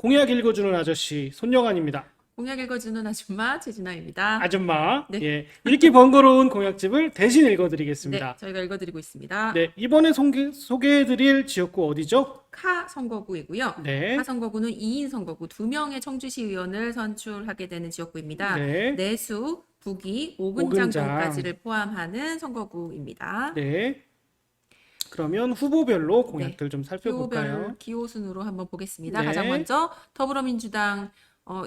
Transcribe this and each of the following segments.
공약 읽어주는 아저씨 손영환입니다. 공약 읽어주는 아줌마 최진아입니다. 아줌마, 네. 예, 읽기 번거로운 공약집을 대신 읽어드리겠습니다. 네, 저희가 읽어드리고 있습니다. 네, 이번에 소개해드릴 지역구 어디죠? 카 선거구이고요. 네. 카 선거구는 2인 선거구 2명의 청주시 의원을 선출하게 되는 지역구입니다. 네. 내수, 부기, 오근장. 오근장동까지를 포함하는 선거구입니다. 네. 그러면 후보별로 공약들 좀 살펴볼까요? 후보별 기호 순으로 한번 보겠습니다. 네. 가장 먼저 더불어민주당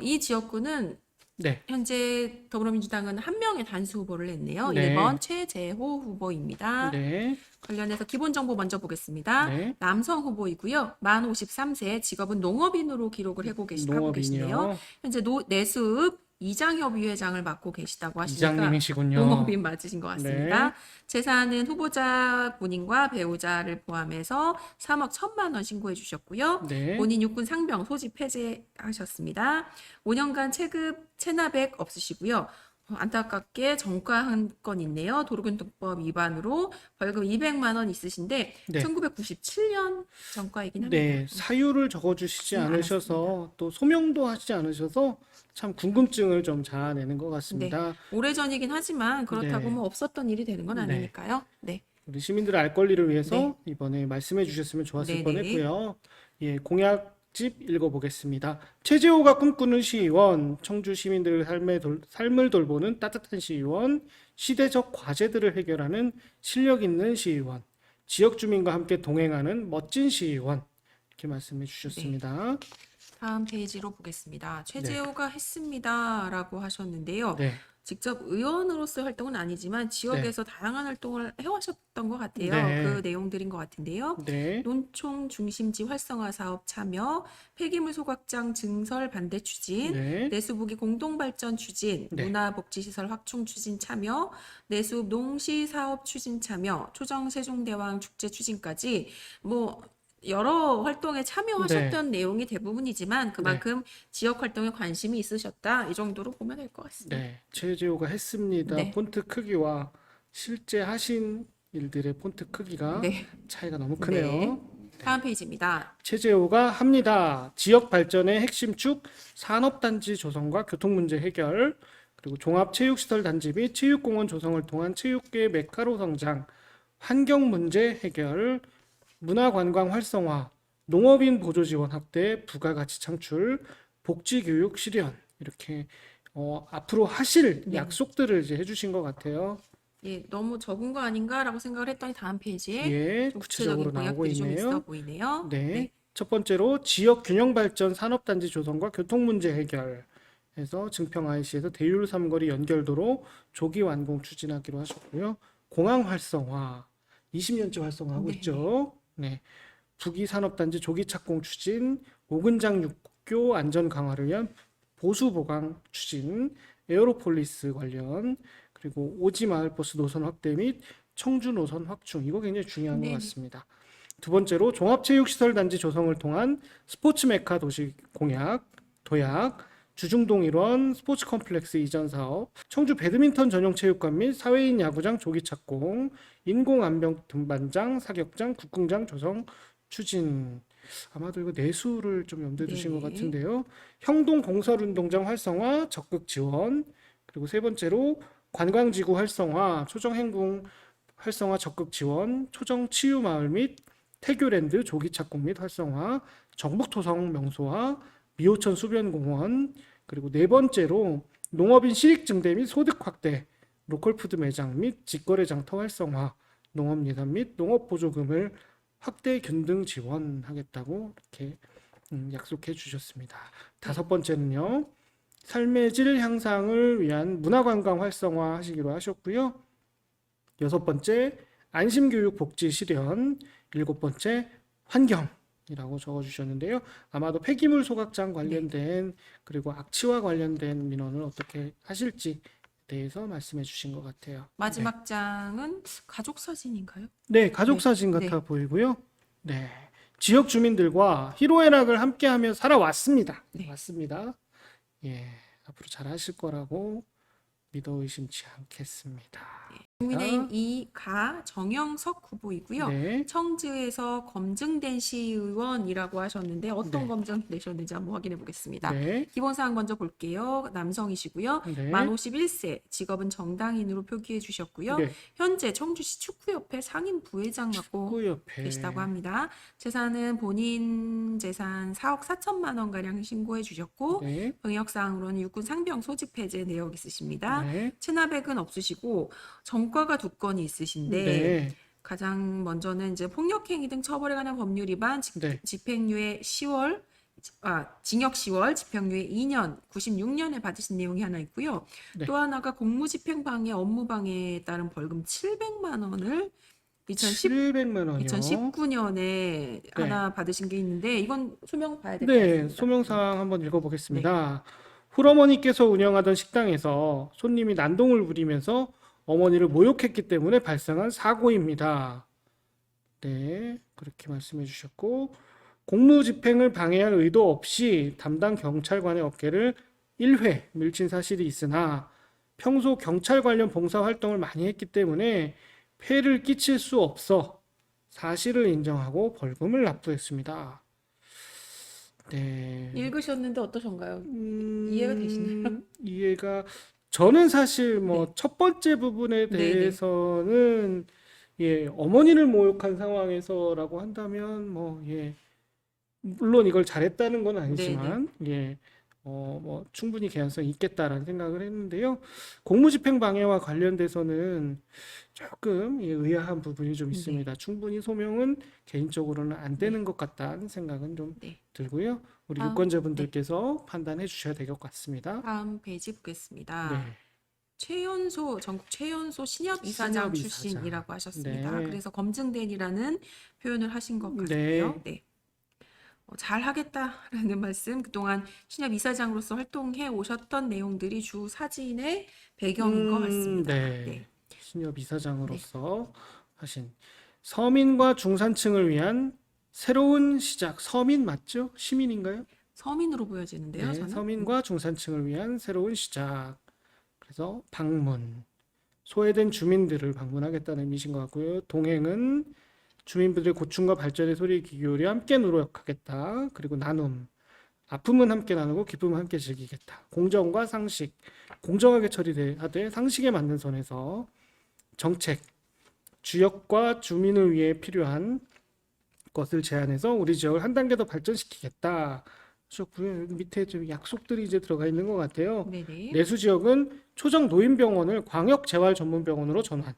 이 지역구는 네. 현재 더불어민주당은 한 명의 단수 후보를 냈네요. 네. 1번 최재호 후보입니다. 네. 관련해서 기본 정보 먼저 보겠습니다. 네. 남성 후보이고요. 만 53세, 직업은 농업인으로 기록을 하고 계시네요. 농업인이요. 현재 내수읍 이장협의회장을 맡고 계시다고 하시니까 이장님이시군요. 농업인 맞으신 것 같습니다. 네. 재산은 후보자 본인과 배우자를 포함해서 3억 1천만 원 신고해 주셨고요. 네. 본인 육군 상병 소집 폐지하셨습니다. 5년간 체납액 없으시고요. 안타깝게 전과 한 건 있네요. 도로교통법 위반으로 벌금 200만 원 있으신데 네. 1997년 전과이긴 합니다. 네, 사유를 적어주시지 않으셔서 또 소명도 하시지 않으셔서 참 궁금증을 좀 자아내는 것 같습니다. 오래전이긴 하지만 그렇다고 네. 뭐 없었던 일이 되는 건 네. 아니니까요. 네. 우리 시민들의 알 권리를 위해서 네. 이번에 말씀해 주셨으면 좋았을 네네. 뻔했고요. 예, 공약집 읽어보겠습니다. 최재호가 꿈꾸는 시의원, 청주 시민들의 삶을 돌보는 따뜻한 시의원, 시대적 과제들을 해결하는 실력 있는 시의원, 지역 주민과 함께 동행하는 멋진 시의원 이렇게 말씀해 주셨습니다. 다음 페이지로 보겠습니다. 최재호가 했습니다라고 하셨는데요. 네, 직접 의원으로서의 활동은 아니지만 지역에서 다양한 활동을 해오셨던 것 같아요. 네. 그 내용들인 것 같은데요. 네, 논총 중심지 활성화 사업 참여, 폐기물 소각장 증설 반대 추진, 네, 내수부기 공동발전 추진, 네. 문화복지시설 확충 추진 참여, 내수 농시 사업 추진 참여, 초정 세종대왕 축제 추진까지 뭐 여러 활동에 참여하셨던 내용이 대부분이지만 그만큼 지역 활동에 관심이 있으셨다 이 정도로 보면 될 것 같습니다. 네. 최재호가 했습니다. 네. 폰트 크기와 실제 하신 일들의 폰트 크기가 네. 차이가 너무 크네요. 네. 다음 페이지입니다. 최재호가 합니다. 지역 발전의 핵심 축 산업단지 조성과 교통 문제 해결, 그리고 종합체육시설 단지 및 체육공원 조성을 통한 체육계 메카로 성장, 환경 문제 해결, 문화관광 활성화, 농업인 보조 지원 확대, 부가가치 창출, 복지교육 실현 이렇게 앞으로 하실 약속들을 이제 해주신 것 같아요. 예, 너무 적은 거 아닌가라고 생각을 했더니 다음 페이지에 예, 좀 구체적으로 구체적인 나오고 공약들이 좀 있어 있네요. 보이네요. 네. 첫 번째로 지역 균형 발전 산업단지 조성과 교통 문제 해결 해서 증평 IC에서 대율 삼거리 연결도로 조기 완공 추진하기로 하셨고요. 공항 활성화 20년째 활성화하고 네. 있죠. 네. 부기 산업단지 조기 착공 추진, 오근장 육교 안전 강화를 위한 보수 보강 추진, 에어로폴리스 관련, 그리고 오지 마을버스 노선 확대 및 청주 노선 확충 이거 굉장히 중요한 것 네. 같습니다. 두 번째로 종합체육시설 단지 조성을 통한 스포츠 메카 도시 공약, 도약, 주중동 일원 스포츠 컴플렉스 이전 사업, 청주 배드민턴 전용 체육관 및 사회인 야구장 조기 착공, 인공 암벽 등반장, 사격장, 국궁장 조성 추진. 아마도 이거 내수를 좀 염두에 두신 것 네. 같은데요. 형동 공설운동장 활성화 적극 지원. 그리고 세 번째로 관광지구 활성화, 초정 행궁 활성화 적극 지원, 초정 치유마을 및 태교랜드 조기 착공 및 활성화, 정북토성 명소화, 미호천 수변공원, 그리고 네 번째로 농업인 실익 증대 및 소득 확대, 로컬푸드 매장 및 직거래 장터 활성화, 농업 예산 및 농업 보조금을 확대 균등 지원하겠다고 이렇게 약속해 주셨습니다. 다섯 번째는요. 삶의 질 향상을 위한 문화관광 활성화 하시기로 하셨고요. 여섯 번째 안심교육 복지 실현, 일곱 번째 환경이라고 적어주셨는데요. 아마도 폐기물 소각장 관련된 그리고 악취와 관련된 민원을 어떻게 하실지 대해서 말씀해 주신 것 같아요. 마지막 장은 가족 사진인가요? 네, 가족 네. 사진 같아 보이고요. 네, 지역 주민들과 희로애락을 함께하며 살아왔습니다. 네. 왔습니다. 예, 앞으로 잘 하실 거라고 믿어 의심치 않겠습니다. 국민의힘 이가 정영석 후보이고요. 네. 청주에서 검증된 시의원이라고 하셨는데 어떤 네. 검증 내셨는지 한번 확인해 보겠습니다. 네. 기본사항 먼저 볼게요. 남성이시고요. 네. 만 51세, 직업은 정당인으로 표기해 주셨고요. 네. 현재 청주시 축구협회 상임 부회장 맡고 축구협회. 계시다고 합니다. 재산은 본인 재산 4억 4천만 원 가량 신고해 주셨고 네. 병역사항으로는 육군 상병 소집 해제 내역 있으십니다. 네. 체납액은 없으시고 전과가 2건이 있으신데 네. 가장 먼저는 이제 폭력행위 등 처벌에 관한 법률 위반 네. 집행유예 10월 징역 10월 집행유예 2년 96년에 받으신 내용이 하나 있고요. 네. 또 하나가 공무집행방해 업무방해에 따른 벌금 700만 원을 700만 원이요. 2019년에 하나 받으신 게 있는데 이건 소명 봐야 될 것 네, 같습니다. 소명사항 한번 읽어보겠습니다. 훌어머니께서 운영하던 식당에서 손님이 난동을 부리면서 어머니를 모욕했기 때문에 발생한 사고입니다. 네, 그렇게 말씀해 주셨고, 공무집행을 방해할 의도 없이 담당 경찰관의 어깨를 1회 밀친 사실이 있으나 평소 경찰 관련 봉사 활동을 많이 했기 때문에 폐를 끼칠 수 없어 사실을 인정하고 벌금을 납부했습니다. 네. 읽으셨는데 어떠신가요? 이해가 되시나요? 이해가 저는 사실 뭐 네. 첫 번째 부분에 네네. 대해서는 예, 어머니를 모욕한 상황에서라고 한다면 뭐 예, 물론 이걸 잘했다는 건 네네. 아니지만 예, 뭐 충분히 개연성이 있겠다라는 생각을 했는데요. 공무집행 방해와 관련돼서는 조금 예, 의아한 부분이 좀 네. 있습니다. 충분히 소명은 개인적으로는 안 되는 것 같다는 생각은 좀 네. 들고요. 우리 다음, 유권자분들께서 판단해 주셔야 될 것 같습니다. 다음 페이지 보겠습니다. 네. 최연소 전국 최연소 신협이사장 신협이사장. 출신이라고 하셨습니다. 네. 그래서 검증된이라는 표현을 하신 것 네. 같고요. 네. 잘 하겠다라는 말씀, 그동안 신협이사장으로서 활동해 오셨던 내용들이 주 사진의 배경인 것 같습니다. 네. 네. 신협 이사장으로서 하신 서민과 중산층을 위한 새로운 시작. 서민 맞죠? 시민인가요? 서민으로 보여지는데요, 네, 저는. 서민과 중산층을 위한 새로운 시작. 그래서 방문. 소외된 주민들을 방문하겠다는 의미신 것 같고요. 동행은 주민분들의 고충과 발전의 소리에 귀 기울여 함께 노력하겠다. 그리고 나눔. 아픔은 함께 나누고 기쁨은 함께 즐기겠다. 공정과 상식. 공정하게 처리하되 상식에 맞는 선에서 정책. 지역과 주민을 위해 필요한 것을 제안해서 우리 지역을 한 단계 더 발전시키겠다. 하셨고요. 여기 밑에 좀 약속들이 이제 들어가 있는 것 같아요. 네네. 내수 지역은 초정 노인병원을 광역 재활 전문 병원으로 전환.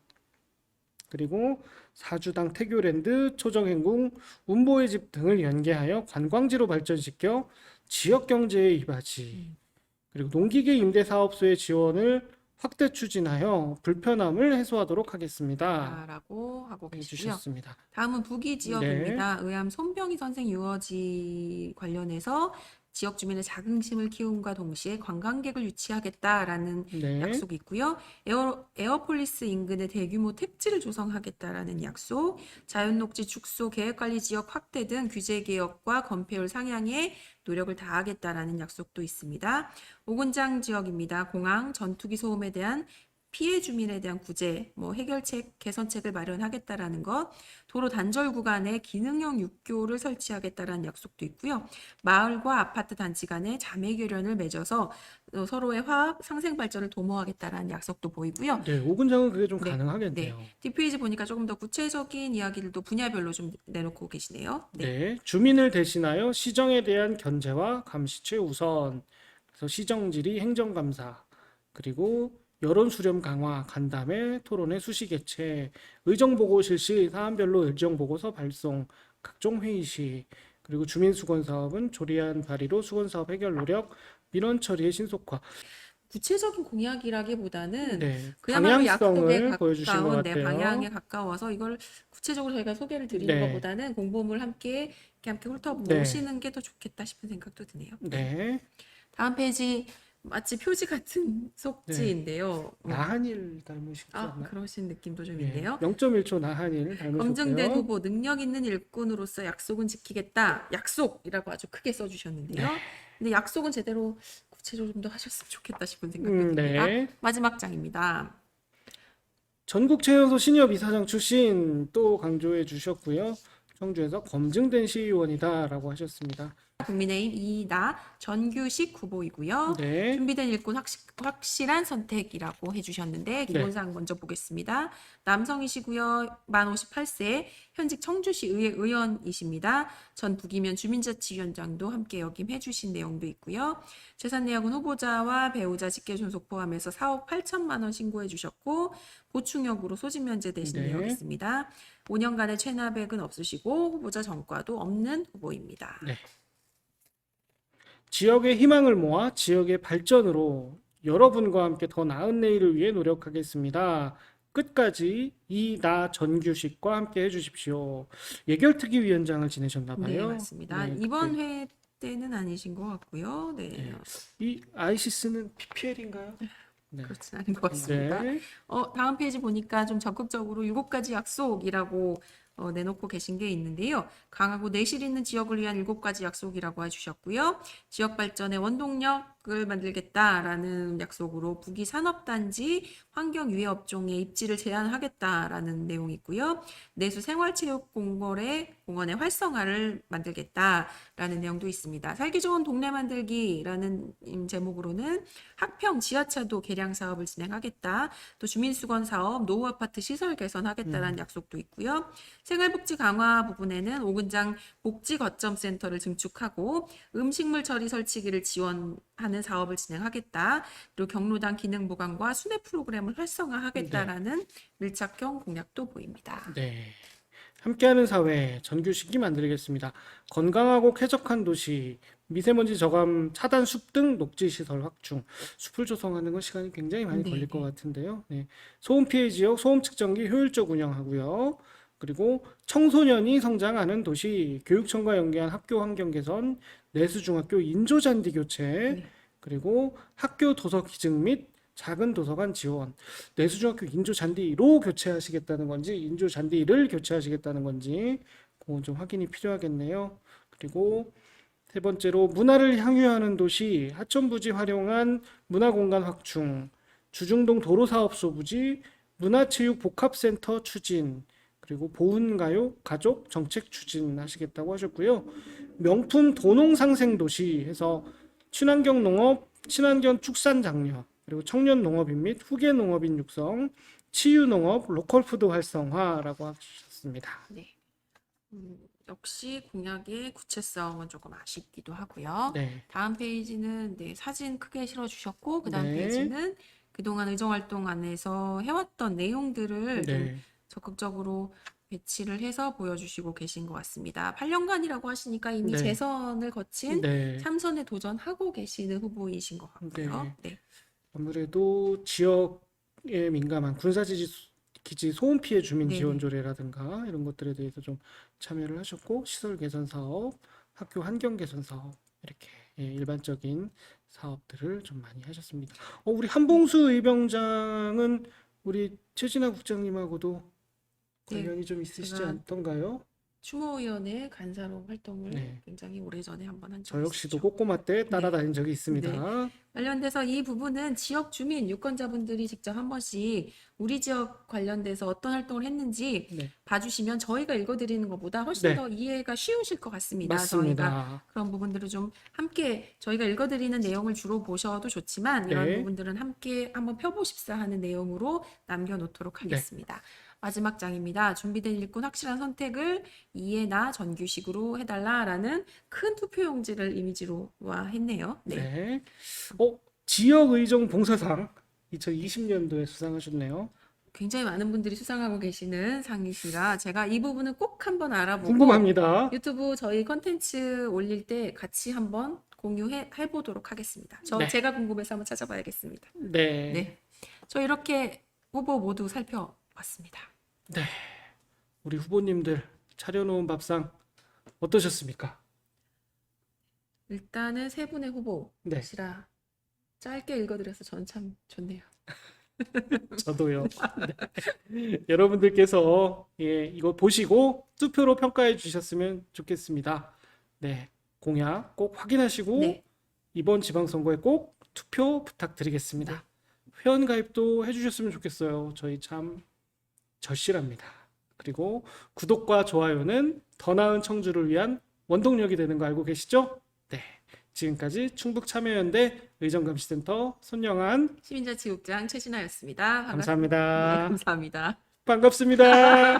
그리고 사주당 태교랜드, 초정행궁, 운보의 집 등을 연계하여 관광지로 발전시켜 지역 경제에 이바지. 그리고 농기계 임대 사업소의 지원을 확대 추진하여 불편함을 해소하도록 하겠습니다. 라고 하고 계시고요. 해주셨습니다. 다음은 부기 지역입니다. 네. 의암 손병희 선생 유어지 관련해서 지역 주민의 자긍심을 키움과 동시에 관광객을 유치하겠다라는 네. 약속이 있고요. 에어폴리스 인근에 대규모 택지를 조성하겠다라는 약속, 자연녹지 축소, 계획관리 지역 확대 등 규제 개혁과 건폐율 상향에 노력을 다하겠다라는 약속도 있습니다. 오군장 지역입니다. 공항, 전투기 소음에 대한 피해 주민에 대한 구제, 해결책, 개선책을 마련하겠다라는 것, 도로 단절 구간에 기능형 육교를 설치하겠다라는 약속도 있고요. 마을과 아파트 단지 간에 자매 교련을 맺어서 서로의 화합, 상생 발전을 도모하겠다라는 약속도 보이고요. 네, 오군장은 그게 좀 네, 가능하겠네요. 뒷페이지 보니까 조금 더 구체적인 이야기들도 분야별로 좀 내놓고 계시네요. 네, 주민을 대신하여 시정에 대한 견제와 감시 최우선. 그래서 시정질의 행정감사, 그리고 여론 수렴 강화, 간담회, 토론회 수시 개최, 의정보고 실시, 사안별로 의정보고서 발송, 각종 회의 시, 그리고 주민수건 사업은 조리한 발의로 수건 사업 해결 노력, 민원 처리의 신속화. 구체적인 공약이라기보다는 네, 그야말로 방향성을 약속에 보여주신 것 가까운 같아요. 방향에 가까워서 이걸 구체적으로 저희가 소개를 드리는 네. 것보다는 공범을 함께 네. 훑어보시는 게 더 좋겠다 싶은 생각도 드네요. 네, 다음 페이지 마치 표지 같은 속지인데요. 나한일 닮으시지 않나? 그러신 느낌도 좀 예, 있네요. 0.1초 나한일 검증된 닮으셨고요. 후보 능력 있는 일꾼으로서 약속은 지키겠다. 약속이라고 아주 크게 써주셨는데요. 근데 약속은 제대로 구체적으로 좀 더 하셨으면 좋겠다 싶은 생각도 듭니다. 네. 마지막 장입니다. 전국 최연소 시니어 이사장 출신 또 강조해 주셨고요. 청주에서 검증된 시의원이다라고 하셨습니다. 국민의힘 이나 전규식 후보이고요. 네, 준비된 일꾼 확실한 선택이라고 해주셨는데 네, 기본사항 먼저 보겠습니다. 남성이시고요. 만 58세, 현직 청주시 의회 의원이십니다. 전 부기면 주민자치위원장도 함께 역임해 주신 내용도 있고요. 재산 내역은 후보자와 배우자 직계존속 포함해서 4억 8천만 원 신고해 주셨고 보충역으로 소집 면제되신 네, 내역 있습니다. 5년간의 체납액은 없으시고 후보자 전과도 없는 후보입니다. 네. 지역의 희망을 모아 지역의 발전으로 여러분과 함께 더 나은 내일을 위해 노력하겠습니다. 끝까지 이나 전규식과 함께 해주십시오. 예결특위 위원장을 지내셨나 네, 봐요. 맞습니다. 네, 이번 그때 회 때는 아니신 것 같고요. 네, 네. 이 ICS는 PPL인가요? 네. 그렇진 않은 것 같습니다. 네. 다음 페이지 보니까 좀 적극적으로 7가지 약속이라고 내놓고 계신 게 있는데요. 강하고 내실 있는 지역을 위한 7가지 약속이라고 해주셨고요. 지역 발전의 원동력을 만들겠다라는 약속으로 부기 산업단지 환경유해 업종의 입지를 제한하겠다라는 내용이 있고요. 내수 생활체육공원의 활성화를 만들겠다라는 내용도 있습니다. 살기 좋은 동네 만들기라는 제목으로는 학평 지하차도 개량 사업을 진행하겠다. 또 주민수건 사업, 노후 아파트 시설 개선하겠다라는 약속도 있고요. 생활복지 강화 부분에는 오근장 복지거점센터를 증축하고 음식물 처리 설치기를 지원하는 사업을 진행하겠다. 그리고 경로당 기능 보강과 순회 프로그램을 네. 활성화하겠다라는 밀착형 공약도 보입니다. 네. 함께하는 사회 전규식이 만들겠습니다. 건강하고 쾌적한 도시, 미세먼지 저감, 차단 숲 등 녹지 시설 확충. 숲을 조성하는 건 시간이 굉장히 많이 걸릴 것 네. 같은데요. 네. 소음 피해 지역 소음 측정기 효율적 운영하고요. 그리고 청소년이 성장하는 도시, 교육청과 연계한 학교 환경 개선, 내수 중학교 인조 잔디 교체, 네. 그리고 학교 도서 기증 및 작은 도서관 지원. 내수중학교 인조 잔디로 교체하시겠다는 건지 인조 잔디를 교체하시겠다는 건지 그건 좀 확인이 필요하겠네요. 그리고 세 번째로 문화를 향유하는 도시 하천부지 활용한 문화공간 확충, 주중동 도로사업소 부지 문화체육복합센터 추진, 그리고 보훈가요 가족 정책 추진하시겠다고 하셨고요. 명품 도농상생 도시 해서 친환경 농업, 친환경 축산 장려, 그리고 청년 농업인 및 후계 농업인 육성, 치유 농업, 로컬 푸드 활성화라고 하셨습니다. 네. 역시 공약의 구체성은 조금 아쉽기도 하고요. 네, 다음 페이지는 사진 크게 실어주셨고, 그 다음 네, 페이지는 그동안 의정활동 안에서 해왔던 내용들을 좀 네, 적극적으로 배치를 해서 보여주시고 계신 것 같습니다. 8년간이라고 하시니까 이미 네, 재선을 거친 네, 3선에 도전하고 계시는 후보이신 것 같고요. 네. 네. 아무래도 지역에 민감한 기지 소음 피해 주민 지원 네네. 조례라든가 이런 것들에 대해서 좀 참여를 하셨고 시설 개선 사업, 학교 환경 개선 사업 이렇게 일반적인 사업들을 좀 많이 하셨습니다. 우리 한봉수 의병장은 우리 최진아 국장님하고도 네. 관련이 좀 있으시지 제가 않던가요? 추모위원회 간사로 활동을 네. 굉장히 오래전에 한번 한 저 적이 역시도 있었죠. 꼬꼬마 때 네. 따라다닌 적이 네. 있습니다. 관련돼서 이 부분은 지역 주민, 유권자분들이 직접 한 번씩 우리 지역 관련돼서 어떤 활동을 했는지 네. 봐주시면 저희가 읽어드리는 것보다 훨씬 네, 더 이해가 쉬우실 것 같습니다. 저희가 맞습니다. 그런 부분들을 좀 함께 저희가 읽어드리는 내용을 주로 보셔도 좋지만 이런 네, 부분들은 함께 한번 펴보십사 하는 내용으로 남겨놓도록 네, 하겠습니다. 마지막 장입니다. 준비된 일꾼 확실한 선택을 이해나 전규식으로 해달라라는 큰 투표용지를 이미지로 했네요. 네. 네. 지역의정 봉사상 2020년도에 수상하셨네요. 굉장히 많은 분들이 수상하고 계시는 상이시라 제가 이 부분은 꼭 한번 알아보고 궁금합니다. 유튜브 저희 컨텐츠 올릴 때 같이 한번 공유해 보도록 하겠습니다. 네, 제가 궁금해서 한번 찾아봐야겠습니다. 네, 네. 저 이렇게 후보 모두 살펴봤습니다. 네. 우리 후보님들 차려놓은 밥상 어떠셨습니까? 일단은 세 분의 네, 후보시라 짧게 읽어드려서 저는 참 좋네요. 저도요. 네. 여러분들께서 이거 보시고 투표로 평가해 주셨으면 좋겠습니다. 네, 공약 꼭 확인하시고 네. 이번 지방선거에 꼭 투표 부탁드리겠습니다. 네. 회원 가입도 해주셨으면 좋겠어요. 저희 참 절실합니다. 그리고 구독과 좋아요는 더 나은 청주를 위한 원동력이 되는 거 알고 계시죠? 네. 지금까지 충북참여연대 의정감시센터 손영한 시민자치국장 최진아였습니다. 네, 감사합니다. 감사합니다. 반갑습니다.